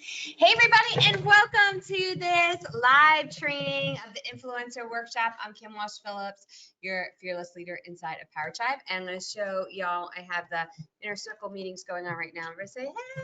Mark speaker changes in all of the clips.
Speaker 1: Hey everybody, and welcome to this live training of the Influencer Workshop. I'm Kim Walsh Phillips, your fearless leader inside of Power Tribe, and I'm going to show y'all. I have the inner circle meetings going on right now. I'm going to say hey.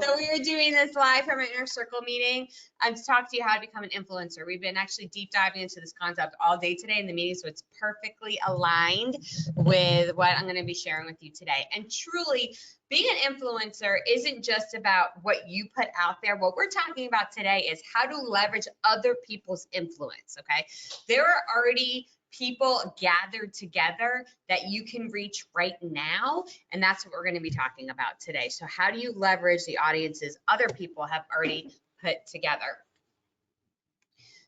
Speaker 1: So we are doing this live from an inner circle meeting. I'm to talk to you how to become an influencer. We've been actually deep diving into this concept all day today in the meeting, so it's perfectly aligned with what I'm going to be sharing with you today. And truly, being an influencer isn't just about what you put out there. What we're talking about today is how to leverage other people's influence, okay? There are already people gathered together that you can reach right now, and that's what we're going to be talking about today. So how do you leverage the audiences other people have already put together?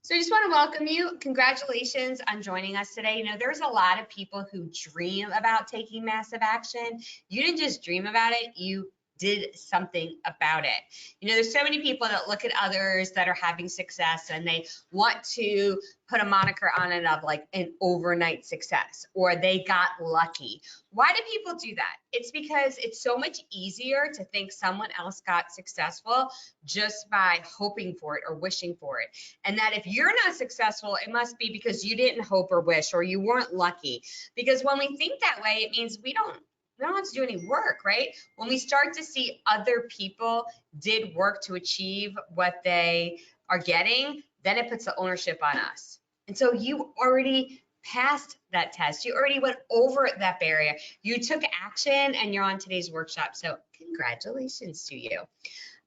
Speaker 1: So I just want to welcome you. Congratulations on joining us today. You know, there's a lot of people who dream about taking massive action. You didn't just dream about it, you did something about it. You know, there's so many people that look at others that are having success and they want to put a moniker on it of like an overnight success, or they got lucky. Why do people do that? It's because it's so much easier to think someone else got successful just by hoping for it or wishing for it. And that if you're not successful, it must be because you didn't hope or wish, or you weren't lucky. Because when we think that way, it means we don't have to do any work, right? When we start to see other people did work to achieve what they are getting, then it puts the ownership on us. And so you already passed that test. You already went over that barrier. You took action and you're on today's workshop. So congratulations to you.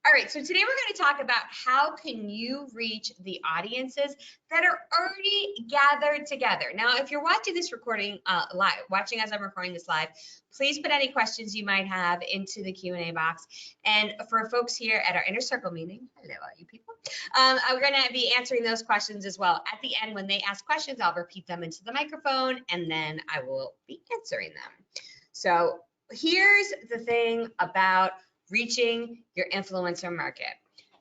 Speaker 1: All right, so today we're going to talk about how can you reach the audiences that are already gathered together. Now, if you're watching this recording live, watching as I'm recording this live, please put any questions you might have into the Q&A box. And for folks here at our Inner Circle meeting, hello all you people, we're going to be answering those questions as well. At the end, when they ask questions, I'll repeat them into the microphone, and then I will be answering them. So here's the thing about reaching your influencer market.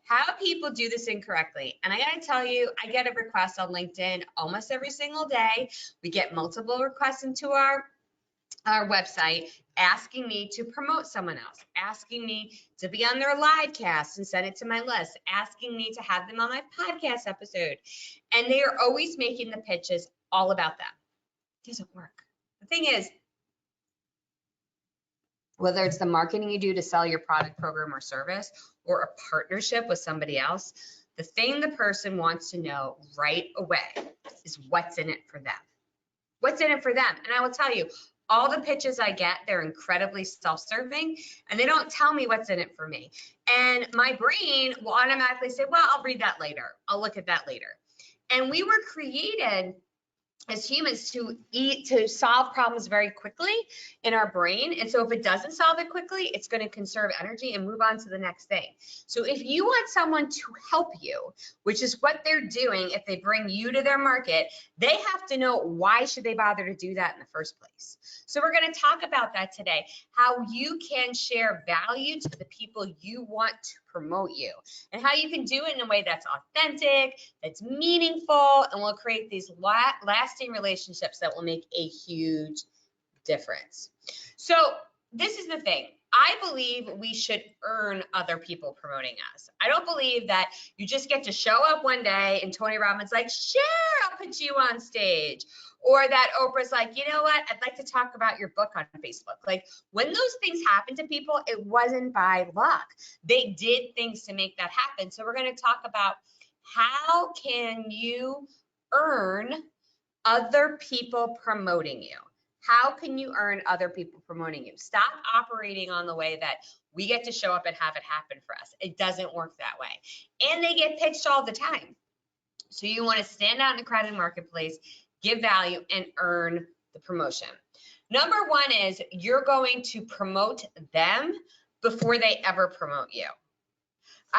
Speaker 1: How people do this incorrectly. And I gotta tell you, I get a request on LinkedIn almost every single day. We get multiple requests into our website asking me to promote someone else, asking me to be on their live cast and send it to my list, asking me to have them on my podcast episode. And they are always making the pitches all about them. It doesn't work. The thing is, whether it's the marketing you do to sell your product, program, or service, or a partnership with somebody else, the thing the person wants to know right away is what's in it for them. What's in it for them? And I will tell you, all the pitches I get, they're incredibly self-serving, and they don't tell me what's in it for me. And my brain will automatically say, well, I'll read that later. I'll look at that later. And we were created as humans to solve problems very quickly in our brain. And so if it doesn't solve it quickly, it's going to conserve energy and move on to the next thing. So if you want someone to help you, which is what they're doing if they bring you to their market, they have to know why should they bother to do that in the first place. So we're going to talk about that today, how you can share value to the people you want to promote you, and how you can do it in a way that's authentic, that's meaningful, and will create these lasting relationships that will make a huge difference. So this is the thing. I believe we should earn other people promoting us. I don't believe that you just get to show up one day and Tony Robbins like, sure, I'll put you on stage. Or that Oprah's like, you know what, I'd like to talk about your book on Facebook. Like when those things happen to people, it wasn't by luck. They did things to make that happen. So we're going to talk about how can you earn other people promoting you? How can you earn other people promoting you? Stop operating on the way that we get to show up and have it happen for us. It doesn't work that way. And they get pitched all the time. So you want to stand out in the crowded marketplace, give value, and earn the promotion. Number one is you're going to promote them before they ever promote you.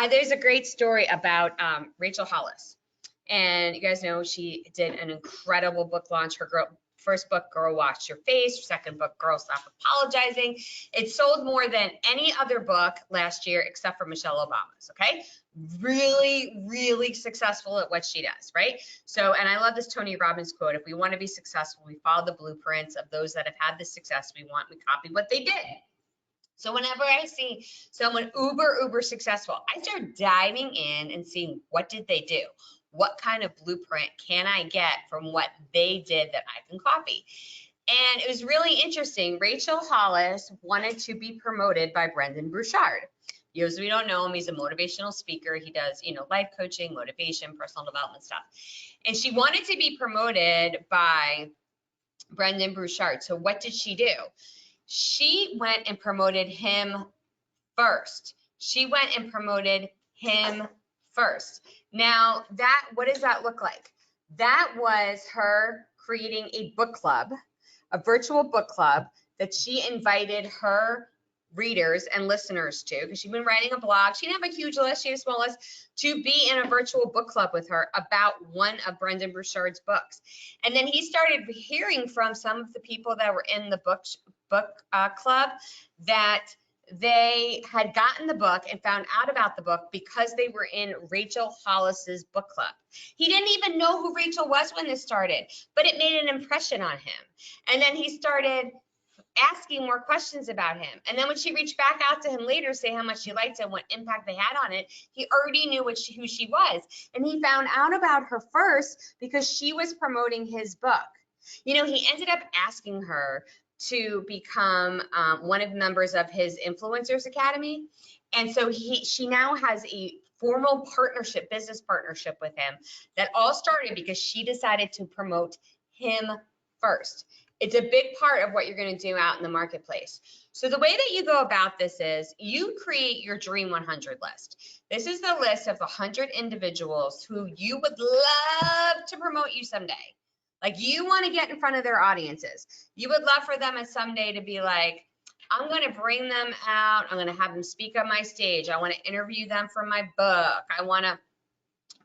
Speaker 1: There's a great story about Rachel Hollis. And you guys know she did an incredible book launch. Her first book, Girl Wash Your Face. Her second book, Girl Stop Apologizing. It sold more than any other book last year except for Michelle Obama's, okay? Really, really successful at what she does, right? So, and I love this Tony Robbins quote, if we want to be successful, we follow the blueprints of those that have had the success we want, we copy what they did. So whenever I see someone uber successful, I start diving in and seeing what did they do? What kind of blueprint can I get from what they did that I can copy? And it was really interesting. Rachel Hollis wanted to be promoted by Brendon Burchard. Those of you who don't know him, he's a motivational speaker. He does, life coaching, motivation, personal development stuff. And she wanted to be promoted by Brendon Burchard. So what did she do? She went and promoted him first. Now, what does that look like? That was her creating a book club, a virtual book club that she invited her readers and listeners to, because she'd been writing a blog. She didn't have a huge list, she had a small list, to be in a virtual book club with her about one of Brendon Burchard's books. And then he started hearing from some of the people that were in the book club that they had gotten the book and found out about the book because they were in Rachel Hollis's book club. He didn't even know who Rachel was when this started, but it made an impression on him. And then he started asking more questions about him. And then when she reached back out to him later, say how much she liked him, what impact they had on it, he already knew who she was. And he found out about her first because she was promoting his book. He ended up asking her to become one of the members of his Influencers Academy. And so she now has a formal business partnership with him that all started because she decided to promote him first. It's a big part of what you're going to do out in the marketplace. So the way that you go about this is you create your Dream 100 list. This is the list of 100 individuals who you would love to promote you someday. Like, you want to get in front of their audiences. You would love for them someday to be like, I'm going to bring them out. I'm going to have them speak on my stage. I want to interview them for my book. I want to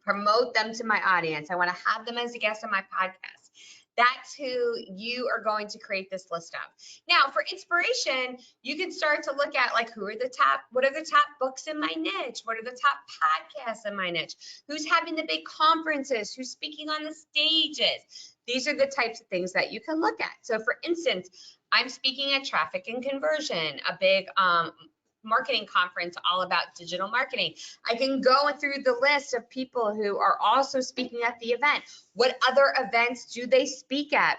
Speaker 1: promote them to my audience. I want to have them as a guest on my podcast. That's who you are going to create this list of. Now, for inspiration, you can start to look at, like, what are the top books in my niche? What are the top podcasts in my niche? Who's having the big conferences? Who's speaking on the stages? These are the types of things that you can look at. So for instance, I'm speaking at Traffic and Conversion, a big marketing conference all about digital marketing. I can go through the list of people who are also speaking at the event. What other events do they speak at?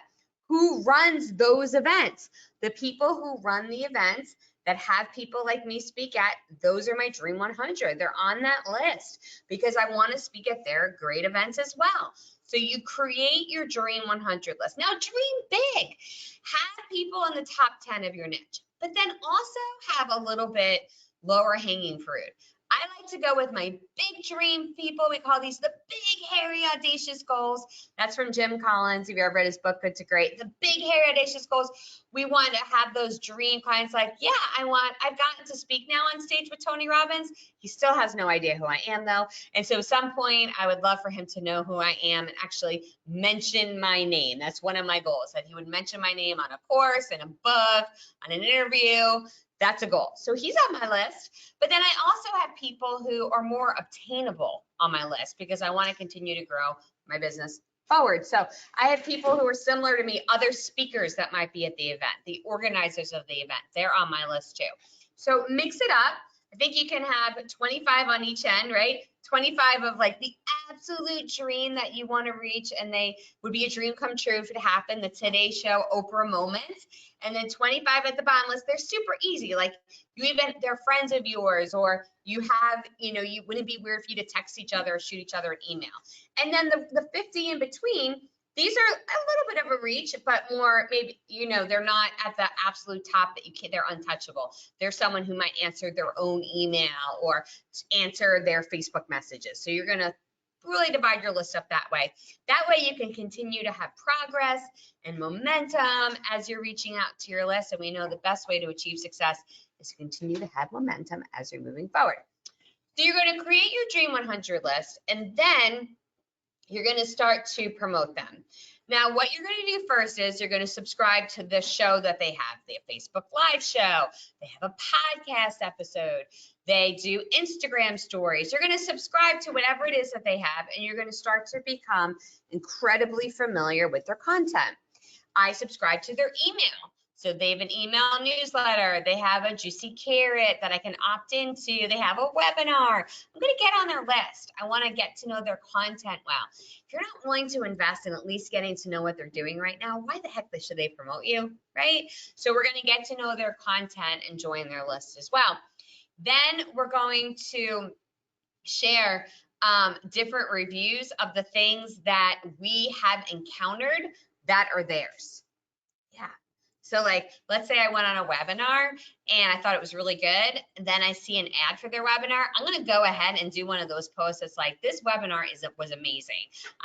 Speaker 1: Who runs those events? The people who run the events that have people like me speak at, those are my Dream 100. They're on that list because I want to speak at their great events as well. So you create your Dream 100 list. Now, dream big. Have people in the top 10 of your niche, but then also have a little bit lower hanging fruit. I like to go with my big dream people. We call these the big, hairy, audacious goals. That's from Jim Collins. If you ever read his book, Good to Great. The big, hairy, audacious goals. We want to have those dream clients like, yeah, I've gotten to speak now on stage with Tony Robbins. He still has no idea who I am, though. And so at some point, I would love for him to know who I am and actually mention my name. That's one of my goals, that he would mention my name on a course, in a book, on an interview. That's a goal. So he's on my list. But then I also have people who are more obtainable on my list because I want to continue to grow my business forward. So I have people who are similar to me, other speakers that might be at the event, the organizers of the event. They're on my list too. So mix it up. I think you can have 25 on each end, right? 25 of like the absolute dream that you want to reach, and they would be a dream come true if it happened, the Today Show Oprah moment. And then 25 at the bottom list, they're super easy. Like, they're friends of yours, or you have, you wouldn't be weird for you to text each other or shoot each other an email. And then the 50 in between, these are a little bit of a reach, but more maybe, they're not at the absolute top that they're untouchable. They're someone who might answer their own email or answer their Facebook messages. So you're going to really divide your list up that way. That way you can continue to have progress and momentum as you're reaching out to your list. And we know the best way to achieve success is to continue to have momentum as you're moving forward. So you're going to create your Dream 100 list, and then you're going to start to promote them. Now, what you're going to do first is you're going to subscribe to the show that they have. They have Facebook Live show. They have a podcast episode. They do Instagram stories. You're going to subscribe to whatever it is that they have, and you're going to start to become incredibly familiar with their content. I subscribe to their email. So they have an email newsletter. They have a juicy carrot that I can opt into. They have a webinar. I'm going to get on their list. I want to get to know their content well. If you're not willing to invest in at least getting to know what they're doing right now, why the heck should they promote you, right? So we're going to get to know their content and join their list as well. Then we're going to share different reviews of the things that we have encountered that are theirs. Yeah. So like, let's say I went on a webinar and I thought it was really good. And then I see an ad for their webinar. I'm going to go ahead and do one of those posts that's like, this webinar was amazing.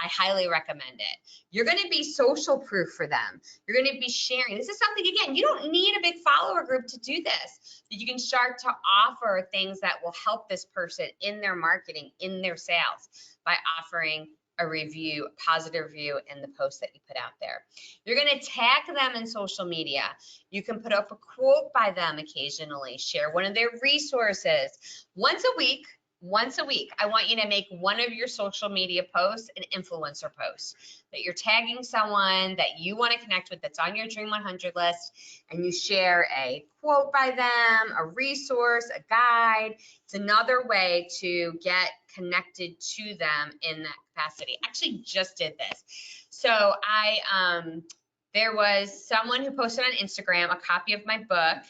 Speaker 1: I highly recommend it. You're going to be social proof for them. You're going to be sharing. This is something, again, you don't need a big follower group to do this. But you can start to offer things that will help this person in their marketing, in their sales, by offering a review, a positive review in the post that you put out there. You're going to tag them in social media. You can put up a quote by them occasionally, share one of their resources. Once a week, I want you to make one of your social media posts an influencer post, that you're tagging someone that you want to connect with that's on your Dream 100 list, and you share a quote by them, a resource, a guide. It's another way to get connected to them in that capacity. I actually just did this. So there was someone who posted on Instagram a copy of my book,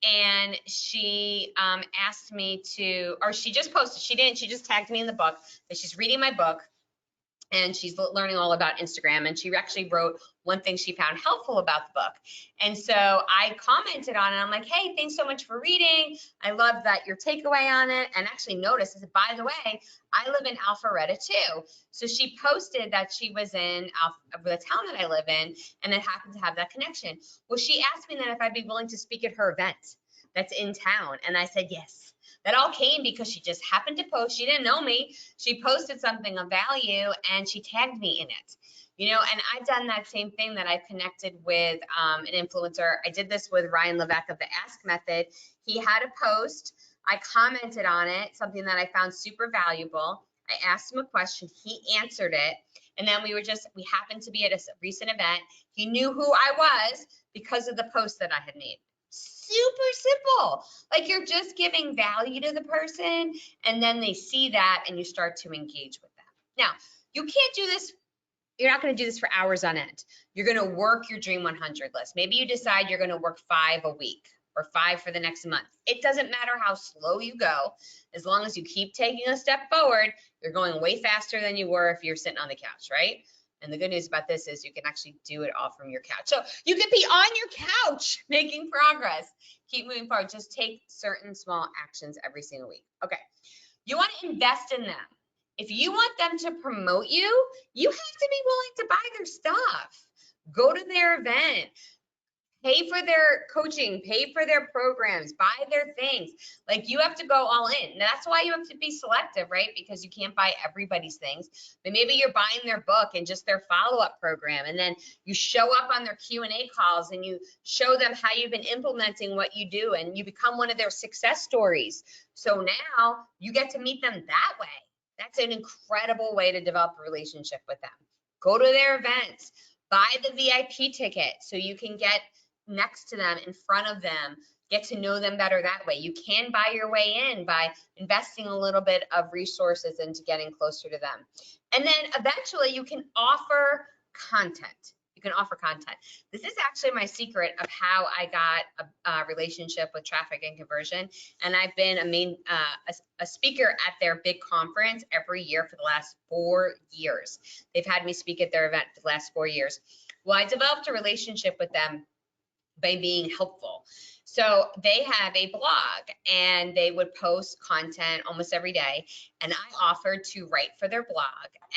Speaker 1: and she asked me to, or she just posted, she just tagged me in the book, that she's reading my book and she's learning all about Instagram, and she actually wrote one thing she found helpful about the book. And so I commented on it. I'm like, hey, thanks so much for reading. I love that your takeaway on it. And actually noticed, by the way, I live in Alpharetta too. So she posted that she was in the town that I live in, and it happened to have that connection. Well, she asked me then if I'd be willing to speak at her event that's in town. And I said, yes. That all came because she just happened to post. She didn't know me. She posted something of value and she tagged me in it. You know, and I've done that same thing, that I've connected with an influencer. I did this with Ryan Levesque of the Ask Method. He had a post. I commented on it, something that I found super valuable. I asked him a question. He answered it. And then we happened to be at a recent event. He knew who I was because of the post that I had made. Super simple. Like, you're just giving value to the person, and then they see that and you start to engage with them. Now, you can't do this. You're not going to do this for hours on end. You're going to work your Dream 100 list. Maybe you decide you're going to work 5 a week or 5 for the next month. It doesn't matter how slow you go. As long as you keep taking a step forward, you're going way faster than you were if you're sitting on the couch, right? And the good news about this is you can actually do it all from your couch. So you can be on your couch making progress. Keep moving forward. Just take certain small actions every single week. Okay. You want to invest in them. If you want them to promote you, you have to be willing to buy their stuff. Go to their event. Pay for their coaching, pay for their programs, buy their things. Like, you have to go all in. And that's why you have to be selective, right? Because you can't buy everybody's things. But maybe you're buying their book and just their follow-up program. And then you show up on their Q&A calls and you show them how you've been implementing what you do, and you become one of their success stories. So now you get to meet them that way. That's an incredible way to develop a relationship with them. Go to their events, buy the VIP ticket so you can get next to them, in front of them, get to know them better that way. You can buy your way in by investing a little bit of resources into getting closer to them. And then eventually you can offer content. You can offer content. This is actually my secret of how I got a relationship with Traffic and Conversion. And I've been a speaker at their big conference every year for the last 4 years. They've had me speak at their event for the last 4 years. Well, I developed a relationship with them by being helpful. So they have a blog and they would post content almost every day. And I offered to write for their blog.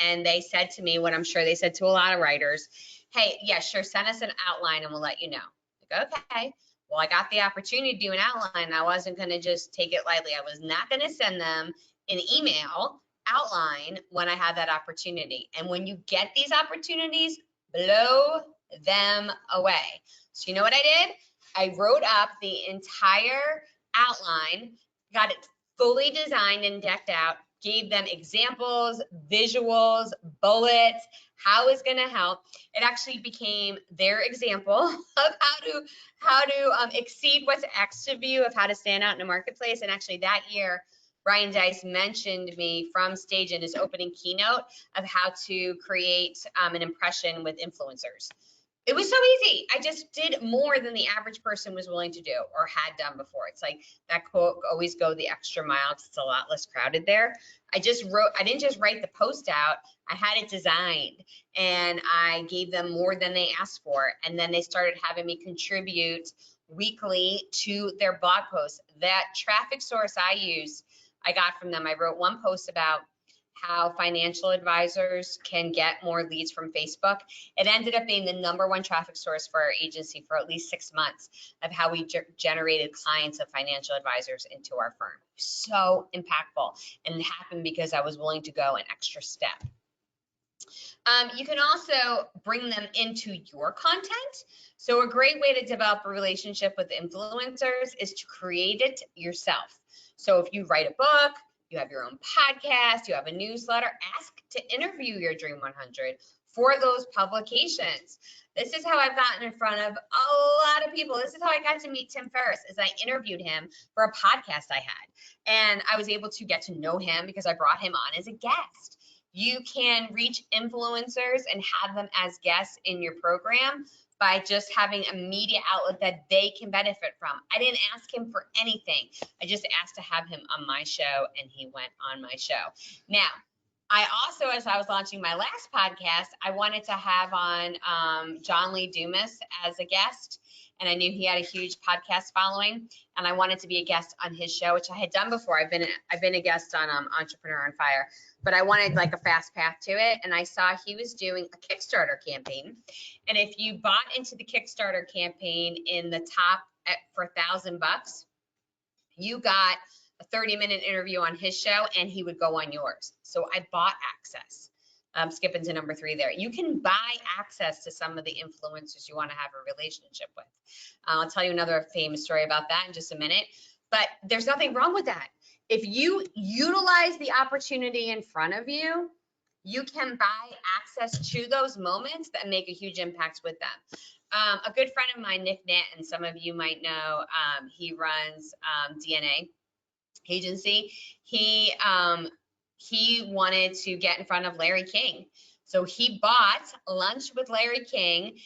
Speaker 1: And they said to me, what I'm sure they said to a lot of writers, hey, yeah, sure, send us an outline and we'll let you know. Like, okay. Well, I got the opportunity to do an outline. I wasn't going to just take it lightly. I was not going to send them an email outline when I had that opportunity. And when you get these opportunities, blow them away. So you know what I did? I wrote up the entire outline, got it fully designed and decked out, gave them examples, visuals, bullets, how it's going to help. It actually became their example of how to exceed what's asked of you, of how to stand out in a marketplace. And actually that year, Brian Dice mentioned me from stage in his opening keynote of how to create an impression with influencers. It was so easy. I just did more than the average person was willing to do or had done before. It's like that quote, always go the extra mile because it's a lot less crowded there. I didn't just write the post out. I had it designed and I gave them more than they asked for. And then they started having me contribute weekly to their blog posts. That traffic source I got from them. I wrote one post about how financial advisors can get more leads from Facebook. It ended up being the #1 traffic source for our agency for at least 6 months of how we generated clients of financial advisors into our firm. So impactful, and it happened because I was willing to go an extra step. You can also bring them into your content. So a great way to develop a relationship with influencers is to create it yourself. So if you write a book, you have your own podcast, you have a newsletter, ask to interview your Dream 100 for those publications. This is how I've gotten in front of a lot of people. This is how I got to meet Tim Ferriss, is I interviewed him for a podcast I had. And I was able to get to know him because I brought him on as a guest. You can reach influencers and have them as guests in your program by just having a media outlet that they can benefit from. I didn't ask him for anything. I just asked to have him on my show, and he went on my show. Now, I also, as I was launching my last podcast, I wanted to have on John Lee Dumas as a guest, and I knew he had a huge podcast following, and I wanted to be a guest on his show, which I had done before. I've been a guest on Entrepreneur on Fire, but I wanted like a fast path to it, and I saw he was doing a Kickstarter campaign, and if you bought into the Kickstarter campaign in the top for $1,000, you got a 30-minute interview on his show, and he would go on yours. So I bought access. Skipping to #3 there. You can buy access to some of the influencers you want to have a relationship with. I'll tell you another famous story about that in just a minute, but there's nothing wrong with that. If you utilize the opportunity in front of you, you can buy access to those moments that make a huge impact with them. A good friend of mine, Nick Nett, and some of you might know, he runs DNA agency. He wanted to get in front of Larry King. So he bought lunch with Larry King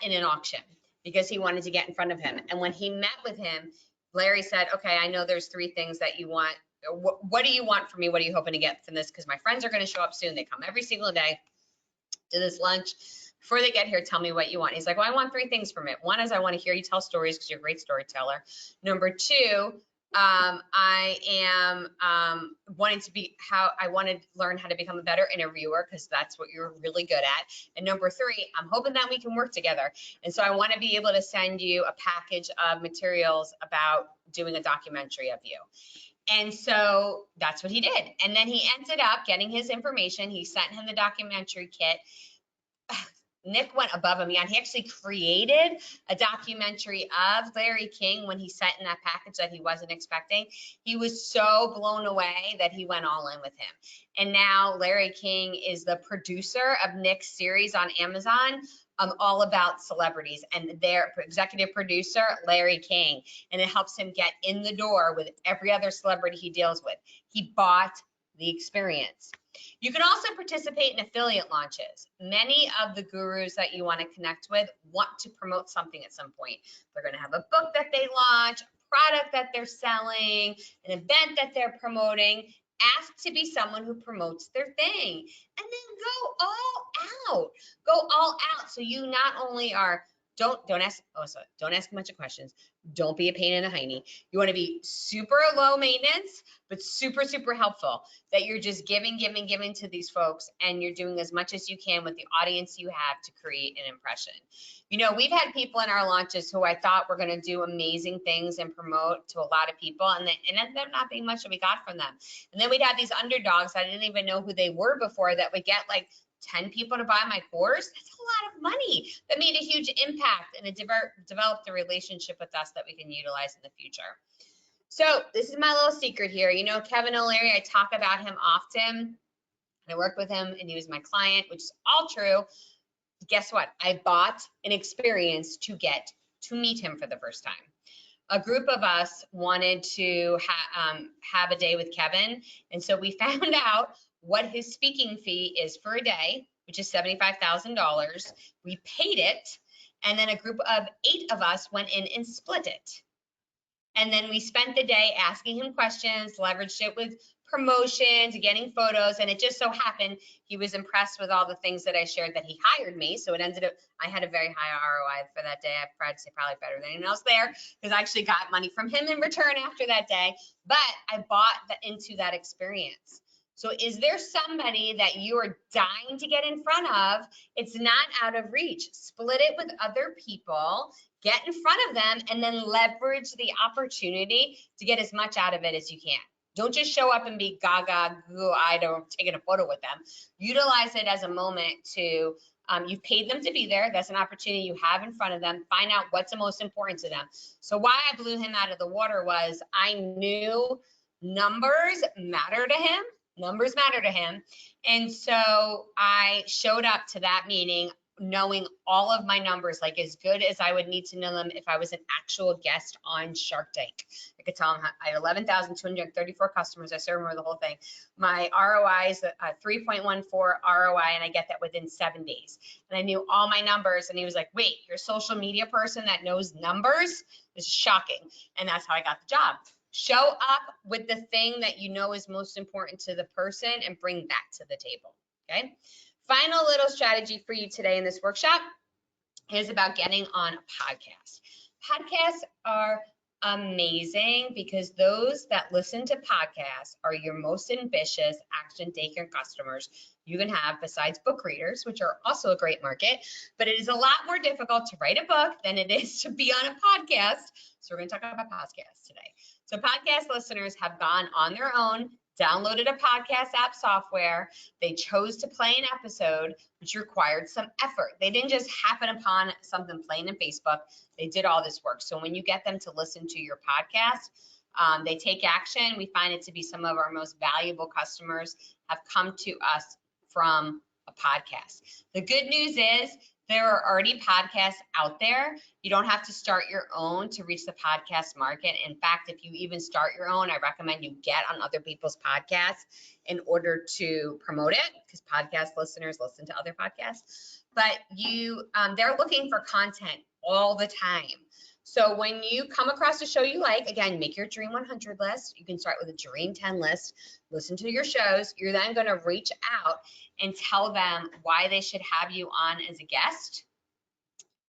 Speaker 1: in an auction because he wanted to get in front of him. And when he met with him, Larry said, okay, I know there's 3 things that you want. What do you want from me? What are you hoping to get from this? Because my friends are going to show up soon. They come every single day to this lunch. Before they get here, tell me what you want. He's like, well, I want 3 things from it. One is I want to hear you tell stories because you're a great storyteller. #2, I am wanting to be I want to learn how to become a better interviewer because that's what you're really good at. And #3, I'm hoping that we can work together. And so I want to be able to send you a package of materials about doing a documentary of you. And so that's what he did. And then he ended up getting his information. He sent him the documentary kit. Nick went above and beyond. He actually created a documentary of Larry King when he sent in that package that he wasn't expecting. He was so blown away that he went all in with him. And now Larry King is the producer of Nick's series on Amazon, all about celebrities, and their executive producer, Larry King. And it helps him get in the door with every other celebrity he deals with. He bought the experience. You can also participate in affiliate launches. Many of the gurus that you want to connect with want to promote something at some point. They're going to have a book that they launch, a product that they're selling, an event that they're promoting. Ask to be someone who promotes their thing, and then go all out. Go all out. So you not only are don't ask a bunch of questions. Don't be a pain in the hiney. You want to be super low maintenance, but super, super helpful, that you're just giving to these folks, and you're doing as much as you can with the audience you have to create an impression. You know, we've had people in our launches who I thought were going to do amazing things and promote to a lot of people, and it ended up not being much that we got from them. And then we'd have these underdogs, I didn't even know who they were before, that would get like 10 people to buy my course. That's a lot of money. That made a huge impact, and it developed a relationship with us that we can utilize in the future. So this is my little secret here. You know, Kevin O'Leary, I talk about him often. I worked with him and he was my client, which is all true. Guess what? I bought an experience to get to meet him for the first time. A group of us wanted to have a day with Kevin. And so we found out what his speaking fee is for a day, which is $75,000. We paid it. And then a group of 8 of us went in and split it. And then we spent the day asking him questions, leveraged it with promotions, getting photos, and it just so happened he was impressed with all the things that I shared that he hired me. So it ended up, I had a very high ROI for that day. I'm proud to say probably better than anyone else there, because I actually got money from him in return after that day. But I bought into that experience. So is there somebody that you are dying to get in front of? It's not out of reach. Split it with other people, get in front of them, and then leverage the opportunity to get as much out of it as you can. Don't just show up and be gaga, goo-eyed, or taking a photo with them. Utilize it as a moment to, you've paid them to be there. That's an opportunity you have in front of them. Find out what's the most important to them. So why I blew him out of the water was I knew numbers matter to him. Numbers matter to him. And so I showed up to that meeting knowing all of my numbers, like as good as I would need to know them if I was an actual guest on Shark Tank. I could tell them I had 11,234 customers. I still remember the whole thing. My ROI is a 3.14 ROI, and I get that within 7 days. And I knew all my numbers, and he was like, wait, you're a social media person that knows numbers? This is shocking. And that's how I got the job. Show up with the thing that you know is most important to the person and bring that to the table, okay? Final little strategy for you today in this workshop is about getting on a podcast. Podcasts are amazing because those that listen to podcasts are your most ambitious, action-taking customers you can have, besides book readers, which are also a great market. But it is a lot more difficult to write a book than it is to be on a podcast. So we're going to talk about podcasts today. So podcast listeners have gone on their own, downloaded a podcast app software. They chose to play an episode, which required some effort. They didn't just happen upon something playing in Facebook. They did all this work. So when you get them to listen to your podcast, they take action. We find it to be some of our most valuable customers have come to us from a podcast. The good news is there are already podcasts out there. You don't have to start your own to reach the podcast market. In fact, if you even start your own, I recommend you get on other people's podcasts in order to promote it, because podcast listeners listen to other podcasts. But they're looking for content all the time. So when you come across a show you like, again, make your Dream 100 list. You can start with a Dream 10 list, listen to your shows. You're then going to reach out and tell them why they should have you on as a guest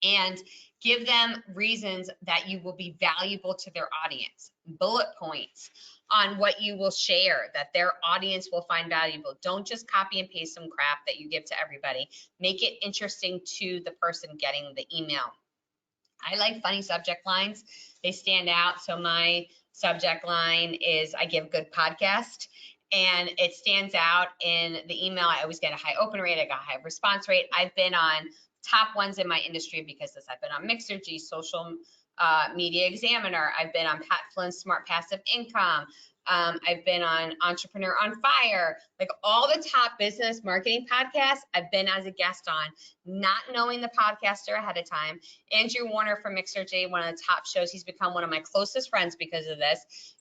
Speaker 1: and give them reasons that you will be valuable to their audience, bullet points on what you will share that their audience will find valuable. Don't just copy and paste some crap that you give to everybody. Make it interesting to the person getting the email. I like funny subject lines. They stand out. So my subject line is I give good podcast, and it stands out in the email. I always get a high open rate. I got a high response rate. I've been on top ones in my industry because of this. I've been on Mixergy, Social Media Examiner. I've been on Pat Flynn's Smart Passive Income. I've been on Entrepreneur on Fire, like all the top business marketing podcasts I've been as a guest on, not knowing the podcaster ahead of time. Andrew Warner from Mixergy, one of the top shows. He's become one of my closest friends because of this.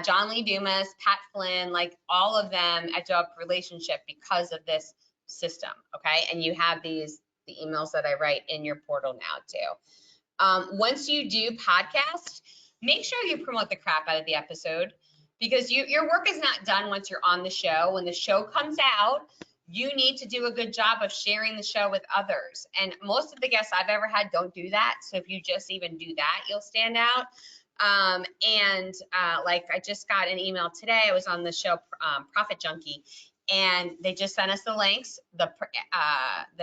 Speaker 1: John Lee Dumas, Pat Flynn, like all of them, I developed a relationship because of this system, okay? And you have the emails that I write in your portal now too. Once you do podcast, make sure you promote the crap out of the episode, because your work is not done once you're on the show. When the show comes out, you need to do a good job of sharing the show with others. And most of the guests I've ever had don't do that. So if you just even do that, you'll stand out. Like I just got an email today. I was on the show Profit Junkie, and they just sent us the links, the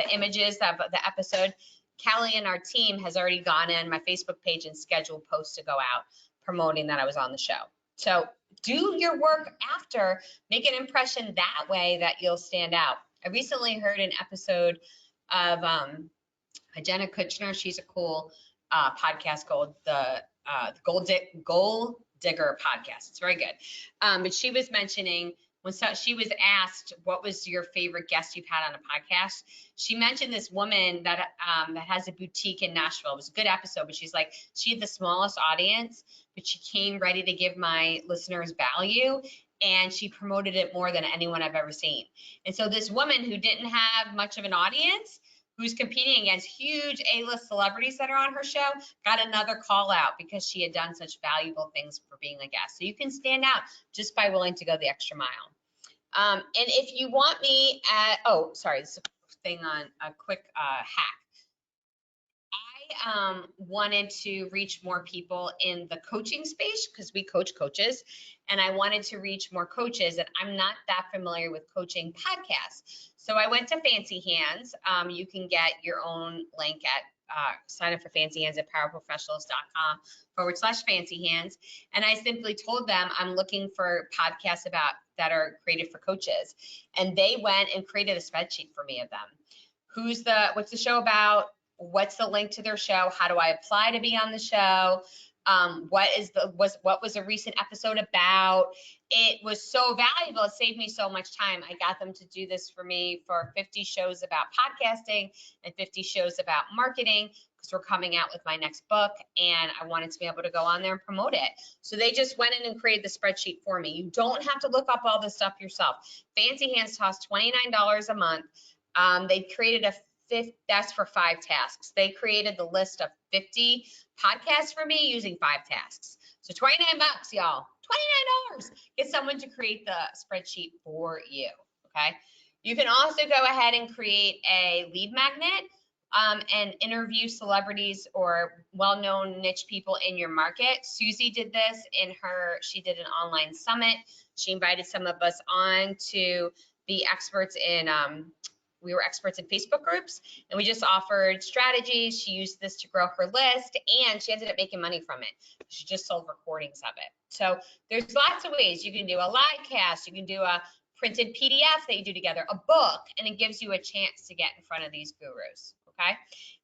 Speaker 1: images of the episode. Kelly and our team has already gone in my Facebook page and scheduled posts to go out promoting that I was on the show. So do your work after, make an impression that way that you'll stand out. I recently heard an episode of Jenna Kutcher. She's a cool podcast called the Goal Digger podcast. It's very good. But she was mentioning when she was asked, what was your favorite guest you've had on a podcast? She mentioned this woman that that has a boutique in Nashville. It was a good episode, but she's like, she had the smallest audience, but she came ready to give my listeners value, and she promoted it more than anyone I've ever seen. And so this woman who didn't have much of an audience, who's competing against huge A-list celebrities that are on her show, got another call out because she had done such valuable things for being a guest. So you can stand out just by willing to go the extra mile. And if you want me at, oh, sorry, this is a thing on a quick hack. I wanted to reach more people in the coaching space because we coach coaches, and I wanted to reach more coaches, and I'm not that familiar with coaching podcasts. So I went to Fancy Hands. You can get your own link at sign up for Fancy Hands at powerprofessionals.com/Fancy Hands. And I simply told them I'm looking for podcasts that are created for coaches. And they went and created a spreadsheet for me of them. What's the show about? What's the link to their show? How do I apply to be on the show? What was a recent episode about? It was so valuable. It saved me so much time. I got them to do this for me for 50 shows about podcasting and 50 shows about marketing, because we're coming out with my next book, and I wanted to be able to go on there and promote it. So they just went in and created the spreadsheet for me. You don't have to look up all this stuff yourself. Fancy Hands costs $29 a month. They created that's for 5 tasks. They created the list of 50 podcasts for me using 5 tasks. So 29 bucks, y'all, $29. Get someone to create the spreadsheet for you, okay? You can also go ahead and create a lead magnet and interview celebrities or well-known niche people in your market. Susie did this she did an online summit. She invited some of us on to be experts in we were experts in Facebook groups, and we just offered strategies. She used this to grow her list, and she ended up making money from it. She just sold recordings of it. So there's lots of ways. You can do a live cast, you can do a printed PDF that you do together, a book, and it gives you a chance to get in front of these gurus, okay?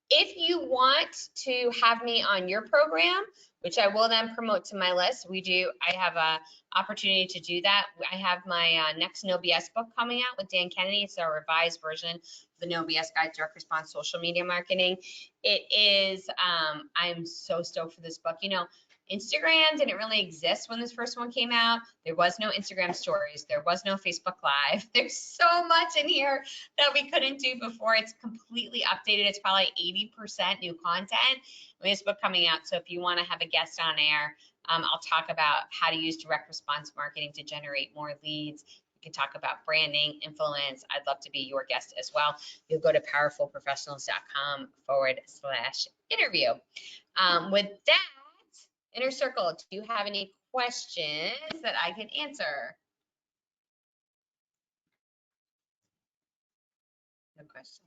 Speaker 1: If you want to have me on your program, which I will then promote to my list, I have a opportunity to do that. I have my next No BS book coming out with Dan Kennedy. It's a revised version of the No BS Guide Direct Response Social Media Marketing. It is, I'm so stoked for this book. You know, Instagram didn't really exist when this first one came out. There was no Instagram stories. There was no Facebook Live. There's so much in here that we couldn't do before. It's completely updated. It's probably 80% new content with this book coming out. So if you want to have a guest on air, I'll talk about how to use direct response marketing to generate more leads. We can talk about branding, influence. I'd love to be your guest as well. You'll go to powerfulprofessionals.com/interview. With that, Inner Circle, do you have any questions that I can answer? No question.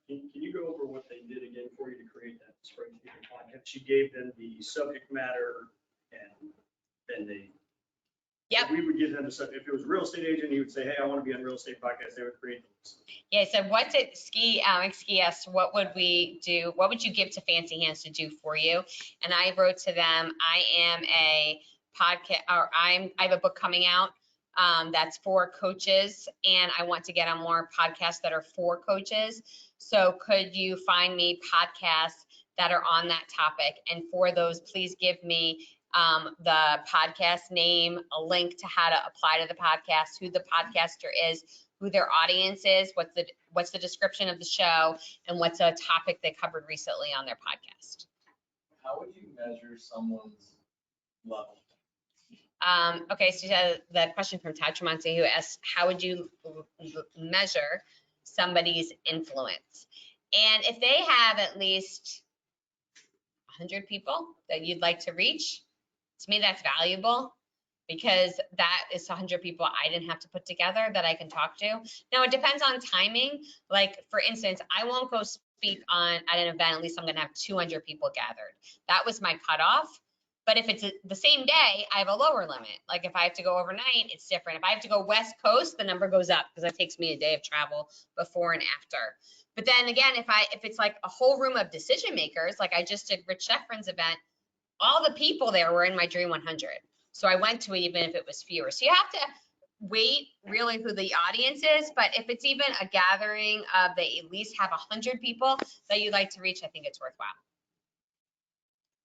Speaker 2: Can you go over what they did again for you to create that spreadsheet and content? She gave them the subject matter, and then
Speaker 1: Yep.
Speaker 2: we would give them the subject. If it was a real estate agent, he would say, hey, I want to be on real estate podcast. They would create those.
Speaker 1: Yeah, so what did Alex Ski asked, what would we do? What would you give to Fancy Hands to do for you? And I wrote to them, I am a podcast, or I have a book coming out that's for coaches, and I want to get on more podcasts that are for coaches. So could you find me podcasts that are on that topic? And for those, please give me the podcast name, a link to how to apply to the podcast, who the podcaster is, who their audience is, what's the description of the show, and what's a topic they covered recently on their podcast.
Speaker 3: How would you measure someone's level?
Speaker 1: Okay, so the question from Tad Tremonti, who asks, how would you measure somebody's influence? And if they have at least 100 people that you'd like to reach, to me, that's valuable, because that is 100 people I didn't have to put together that I can talk to. Now, it depends on timing. Like, for instance, I won't go speak at an event, at least I'm gonna have 200 people gathered. That was my cutoff. But if it's the same day, I have a lower limit. Like, if I have to go overnight, it's different. If I have to go West Coast, the number goes up, because that takes me a day of travel before and after. But then again, if it's like a whole room of decision makers, like I just did Rich Sheffrin's event, all the people there were in my Dream 100. So I went to it even if it was fewer. So you have to wait really who the audience is, but if it's even a gathering of they at least have 100 people that you'd like to reach, I think it's worthwhile.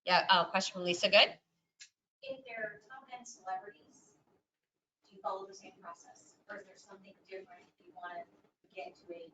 Speaker 1: Yeah, question from Lisa, good?
Speaker 4: If they're top end celebrities, do you follow the same process? Or is there something different if you want to get to a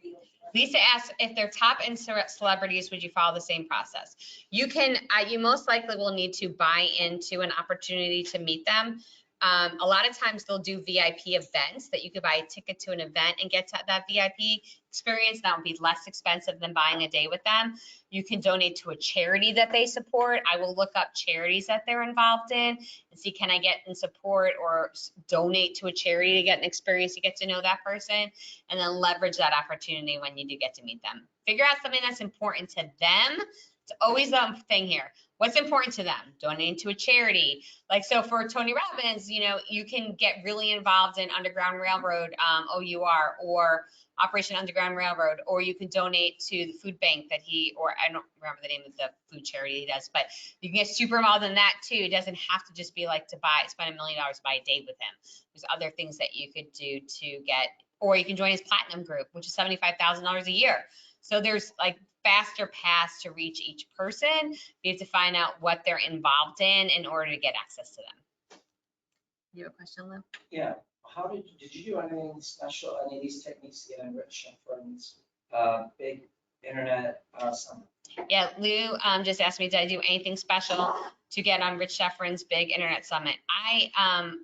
Speaker 4: real?
Speaker 1: Lisa asked if they're top end celebrities, would you follow the same process? You can, you most likely will need to buy into an opportunity to meet them. A lot of times they'll do VIP events that you could buy a ticket to an event and get to that VIP experience. That would be less expensive than buying a day with them. You can donate to a charity that they support. I will look up charities that they're involved in and see, can I get in support or donate to a charity to get an experience to get to know that person, and then leverage that opportunity when you do get to meet them. Figure out something that's important to them. It's always the thing here. What's important to them? Donating to a charity. Like, so for Tony Robbins, you know, you can get really involved in Underground Railroad, OUR, or Operation Underground Railroad, or you can donate to the food bank that he, or I don't remember the name of the food charity he does, but you can get super involved in that too. It doesn't have to just be like to spend $1 million to buy a date with him. There's other things that you could do to get, or you can join his platinum group, which is $75,000 a year. So there's like faster paths to reach each person. You have to find out what they're involved in order to get access to them. You have a question, Lou?
Speaker 5: Yeah, how did you do anything special, any of these techniques to get on Rich Scheffrin's big internet summit?
Speaker 1: Yeah, Lou just asked me, did I do anything special to get on Rich Scheffrin's big internet summit?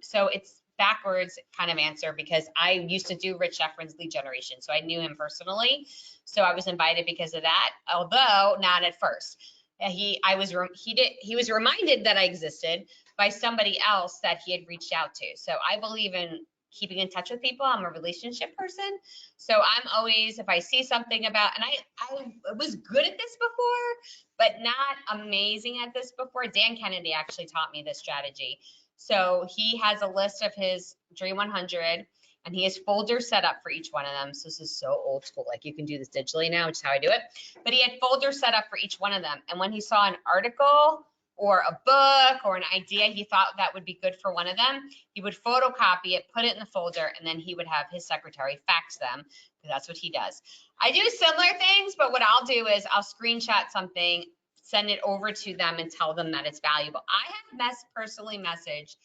Speaker 1: So it's backwards kind of answer, because I used to do Rich Scheffrin's lead generation. So I knew him personally. So I was invited because of that, although not at first. He was reminded that I existed by somebody else that he had reached out to. So I believe in keeping in touch with people. I'm a relationship person. So I'm always, if I see something about, and I was good at this before, but not amazing at this before. Dan Kennedy actually taught me this strategy. So he has a list of his Dream 100, and he has folders set up for each one of them. So this is so old school, like you can do this digitally now, which is how I do it. But he had folders set up for each one of them. And when he saw an article or a book or an idea he thought that would be good for one of them, he would photocopy it, put it in the folder, and then he would have his secretary fax them, because that's what he does. I do similar things, but what I'll do is I'll screenshot something, send it over to them, and tell them that it's valuable. I have personally messaged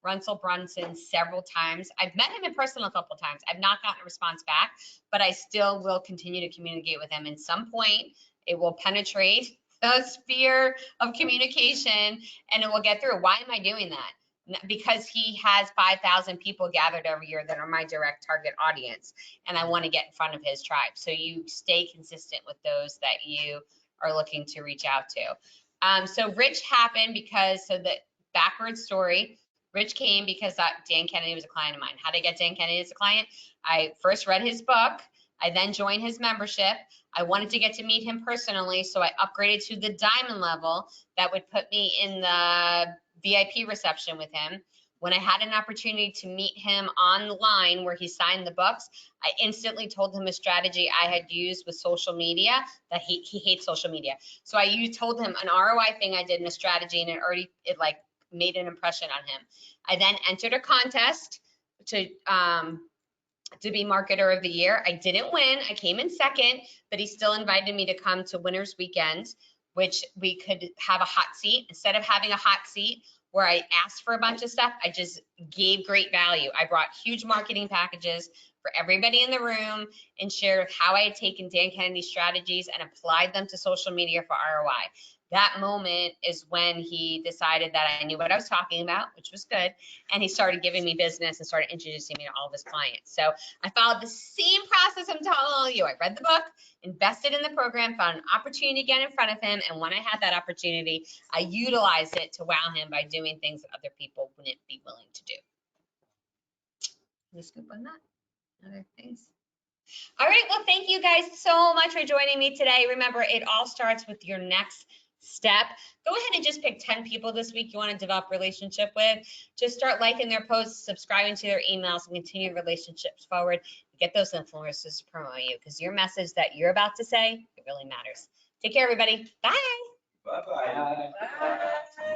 Speaker 1: Russell Brunson several times. I've met him in person a couple times. I've not gotten a response back, but I still will continue to communicate with him. At some point, it will penetrate the sphere of communication and it will get through. Why am I doing that? Because he has 5,000 people gathered every year that are my direct target audience, and I want to get in front of his tribe. So you stay consistent with those that you are looking to reach out to. So Rich happened because, so the backwards story, Rich came because Dan Kennedy was a client of mine. How did I get Dan Kennedy as a client? I first read his book. I then joined his membership. I wanted to get to meet him personally, so I upgraded to the diamond level. That would put me in the VIP reception with him. When I had an opportunity to meet him online where he signed the books, I instantly told him a strategy I had used with social media, that he hates social media. So I told him an ROI thing I did in a strategy, and it like made an impression on him. I then entered a contest to be marketer of the year. I didn't win. I came in second, but he still invited me to come to Winners Weekend, which we could have a hot seat. Instead of having a hot seat where I asked for a bunch of stuff, I just gave great value. I brought huge marketing packages for everybody in the room and shared how I had taken Dan Kennedy's strategies and applied them to social media for ROI. That moment is when he decided that I knew what I was talking about, which was good. And he started giving me business and started introducing me to all of his clients. So I followed the same process I'm telling all you. I read the book, invested in the program, found an opportunity to get in front of him. And when I had that opportunity, I utilized it to wow him by doing things that other people wouldn't be willing to do. Any scoop on that? Other things? All right, well, thank you guys so much for joining me today. Remember, it all starts with your next step. Go ahead and just pick 10 people this week you want to develop a relationship with. Just start liking their posts, subscribing to their emails, and continue relationships forward. Get those influencers to promote you, because your message that you're about to say, it really matters. Take care, everybody. Bye.
Speaker 5: Bye-bye.
Speaker 4: Bye.